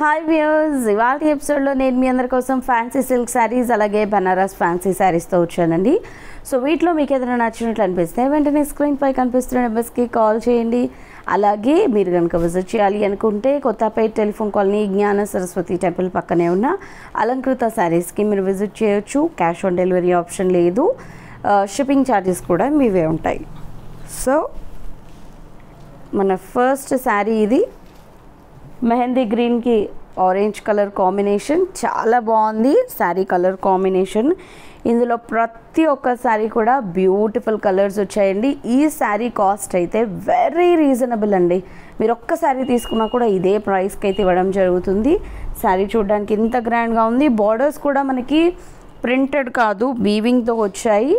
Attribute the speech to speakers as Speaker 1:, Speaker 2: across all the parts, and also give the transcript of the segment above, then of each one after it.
Speaker 1: Hi viewers, ఇవాళ ఎపిసోడ్లో నేను మీ అందరి కోసం ఫ్యాన్సీ సిల్క్ శారీస్ అలాగే బనారస్ ఫ్యాన్సీ శారీస్తో వచ్చానండి. సో వీటిలో మీకు ఏదైనా నచ్చినట్లు అనిపిస్తే వెంటనే స్క్రీన్పై కనిపిస్తున్న నెంబర్స్కి కాల్ చేయండి. అలాగే మీరు కనుక విజిట్ చేయాలి అనుకుంటే కొత్తపేట టెలిఫోన్ కాలనీ జ్ఞాన సరస్వతి టెంపుల్ పక్కనే ఉన్న అలంకృత శారీస్కి మీరు విజిట్ చేయొచ్చు. క్యాష్ ఆన్ డెలివరీ ఆప్షన్ లేదు, షిప్పింగ్ ఛార్జెస్ కూడా మీవే ఉంటాయి. సో మన ఫస్ట్ శారీ ఇది మెహందీ గ్రీన్కి ఆరెంజ్ కలర్ కాంబినేషన్, చాలా బాగుంది శారీ కలర్ కాంబినేషన్. ఇందులో ప్రతి ఒక్క శారీ కూడా బ్యూటిఫుల్ కలర్స్ వచ్చాయండి. ఈ శారీ కాస్ట్ అయితే వెరీ రీజనబుల్ అండి. మీరు ఒక్క శారీ తీసుకున్నా కూడా ఇదే ప్రైస్కి అయితే ఇవ్వడం జరుగుతుంది. శారీ చూడడానికి ఇంత గ్రాండ్గా ఉంది. బార్డర్స్ కూడా మనకి ప్రింటెడ్ కాదు, వీవింగ్తో వచ్చాయి.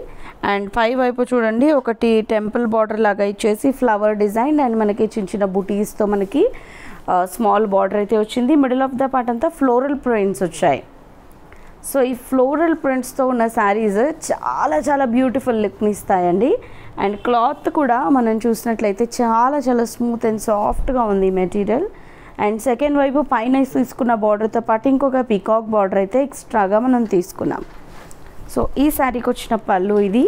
Speaker 1: అండ్ పై వైపు చూడండి, ఒకటి టెంపుల్ బార్డర్ లాగా ఇచ్చేసి ఫ్లవర్ డిజైన్ అండ్ మనకి చిన్న చిన్న బుటీస్తో మనకి స్మాల్ బార్డర్ అయితే వచ్చింది. మిడిల్ ఆఫ్ ద పార్ట్ అంతా ఫ్లోరల్ ప్రింట్స్ వచ్చాయి. సో ఈ ఫ్లోరల్ ప్రింట్స్తో ఉన్న శారీస్ చాలా చాలా బ్యూటిఫుల్ లుక్ని ఇస్తాయండి. అండ్ క్లాత్ కూడా మనం చూసినట్లయితే చాలా చాలా స్మూత్ అండ్ సాఫ్ట్గా ఉంది మెటీరియల్. అండ్ సెకండ్ వైపు పైన తీసుకున్న బార్డర్తో పాటు ఇంకొక పీకాక్ బార్డర్ అయితే ఎక్స్ట్రాగా మనం తీసుకున్నాం. సో ఈ శారీకి వచ్చిన పళ్ళు ఇది.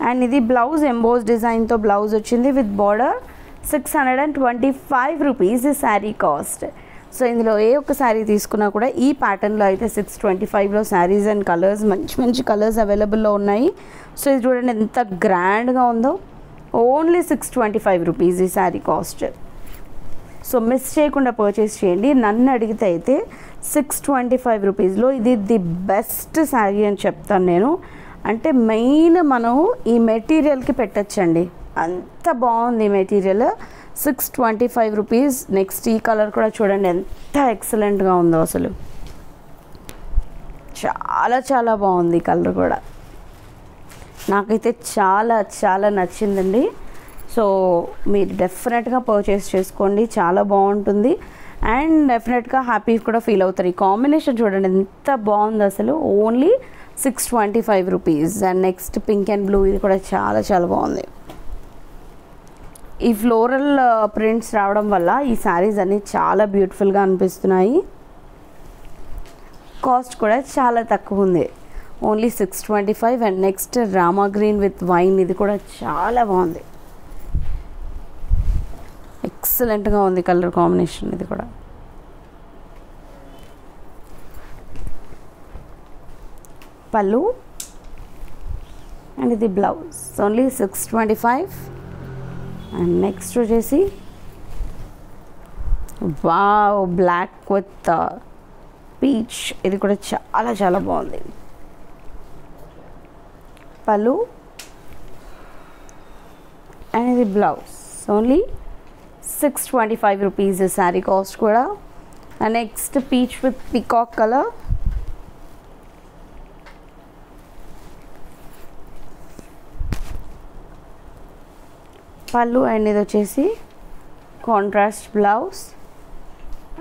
Speaker 1: అండ్ ఇది బ్లౌజ్ ఎంబోస్ డిజైన్తో బ్లౌజ్ వచ్చింది విత్ బార్డర్. 625 రూపీస్ ఈ శారీ కాస్ట్. సో ఇందులో ఏ ఒక్క శారీ తీసుకున్నా కూడా ఈ ప్యాటర్న్లో అయితే 625లో శారీస్ అండ్ కలర్స్ మంచి మంచి కలర్స్ అవైలబుల్లో ఉన్నాయి. సో ఇది చూడండి ఎంత గ్రాండ్గా ఉందో. ఓన్లీ 625 రూపీస్ ఈ శారీ కాస్ట్. సో మిస్ చేయకుండా పర్చేస్ చేయండి. నన్ను అడిగితే అయితే 625 రూపీస్లో ఇది ది బెస్ట్ శారీ అని చెప్తాను నేను. అంటే మెయిన్ మనం ఈ మెటీరియల్కి పెట్టచ్చండి, అంత బాగుంది మెటీరియల్. 625 రూపీస్. నెక్స్ట్ ఈ కలర్ కూడా చూడండి ఎంత ఎక్సలెంట్గా ఉందో, అసలు చాలా చాలా బాగుంది కలర్ కూడా. నాకైతే చాలా చాలా నచ్చిందండి. సో మీరు డెఫినెట్గా పర్చేస్ చేసుకోండి, చాలా బాగుంటుంది. అండ్ డెఫినెట్గా హ్యాపీ కూడా ఫీల్ అవుతారు. ఈ కాంబినేషన్ చూడండి ఎంత బాగుంది అసలు. Only 625 rupees. And next pink and blue, ఇది కూడా చాలా చాలా బాగుంది. ఈ ఫ్లోరల్ ప్రింట్స్ రావడం వల్ల ఈ శారీస్ అన్నీ చాలా బ్యూటిఫుల్గా అనిపిస్తున్నాయి. కాస్ట్ కూడా చాలా తక్కువ ఉంది, only 625. And next Rama green with wine, ఇది కూడా చాలా బాగుంది, ఎక్సలెంట్గా ఉంది కలర్ కాంబినేషన్. ఇది కూడా పళ్ళు అండ్ ఇది బ్లౌజ్. ఓన్లీ 625. అండ్ నెక్స్ట్ వచ్చేసి వావ్ బ్లాక్ విత్ పీచ్, ఇది కూడా చాలా చాలా బాగుంది. పళ్ళు అండ్ ఇది blouse. Only 625 rupees sari cost కూడా. And next peach with peacock colour. పళ్ళు అండ్ ఇది వచ్చేసి కాంట్రాస్ట్ బ్లౌజ్.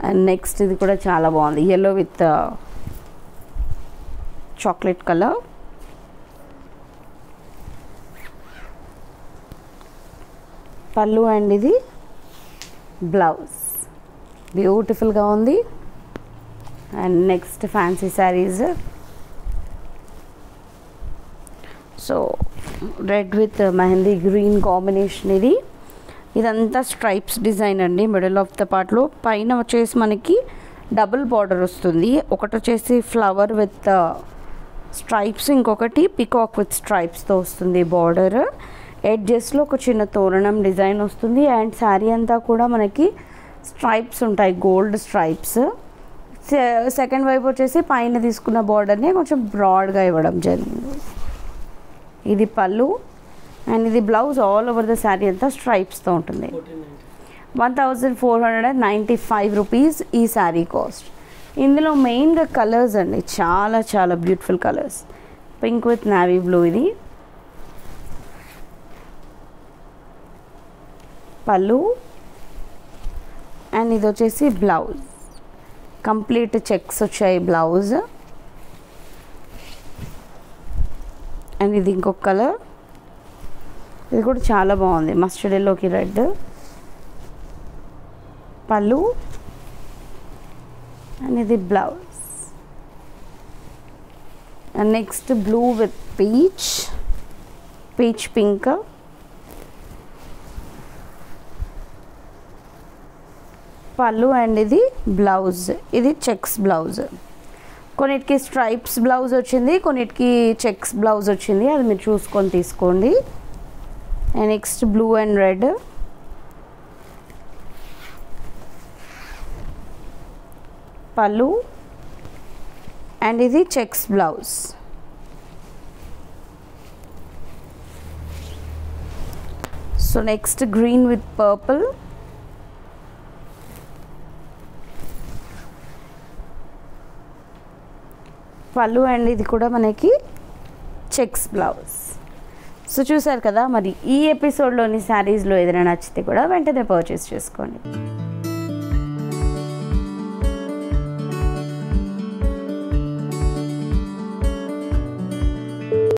Speaker 1: అండ్ నెక్స్ట్ ఇది కూడా చాలా బాగుంది, ఎల్లో విత్ చాక్లెట్ కలర్. పళ్ళు అండ్ ఇది బ్లౌజ్, బ్యూటిఫుల్గా ఉంది. And next fancy saris. So red with mehndi green combination. ఇదంతా స్ట్రైప్స్ డిజైన్ అండి. మిడిల్ ఆఫ్ ద పార్ట్లో పైన వచ్చేసి మనకి డబుల్ బార్డర్ వస్తుంది. ఒకటి వచ్చేసి ఫ్లవర్ విత్ స్ట్రైప్స్, ఇంకొకటి పికాక్ విత్ స్ట్రైప్స్తో వస్తుంది బార్డర్. ఎడ్జెస్లో ఒక చిన్న తోరణం డిజైన్ వస్తుంది. అండ్ శారీ అంతా కూడా మనకి స్ట్రైప్స్ ఉంటాయి, గోల్డ్ స్ట్రైప్స్. సెకండ్ వైపు వచ్చేసి పైన తీసుకున్న బార్డర్ని కొంచెం బ్రాడ్గా ఇవ్వడం జరిగింది. ఇది పళ్ళు అండ్ ఇది blouse. All over the sari అంతా స్ట్రైప్స్తో ఉంటుంది. 1495 రూపీస్ ఈ శారీ కాస్ట్. ఇందులో మెయిన్గా కలర్స్ అండి, చాలా చాలా beautiful colours. Pink with navy blue, ఇది పళ్ళు అండ్ ఇది వచ్చేసి బ్లౌజ్. కంప్లీట్ చెక్స్ వచ్చాయి బ్లౌజ్. అండ్ ఇది ఇంకొక కలర్, ఇది కూడా చాలా బాగుంది, మస్టర్డ్ ఎల్లోకి రెడ్. పళ్ళు అండ్ ఇది blouse. And next blue with peach pink, పళ్ళు అండ్ ఇది బ్లౌజ్. ఇది చెక్స్ బ్లౌజ్. కొన్నిటికి స్ట్రైప్స్ బ్లౌజ్ వచ్చింది, కొన్నిటికి చెక్స్ బ్లౌజ్ వచ్చింది, అది మీరు చూసుకొని తీసుకోండి. And next blue and red, పళ్ళు అండ్ ఇది checks blouse. So next green with purple, పళ్ళు అండ్ ఇది కూడా మనకి చెక్స్ బ్లౌజ్. సో చూసారు కదా, మరి ఈ ఎపిసోడ్లోని శారీస్లో ఏదైనా నచ్చితే కూడా వెంటనే పర్చేస్ చేసుకోండి.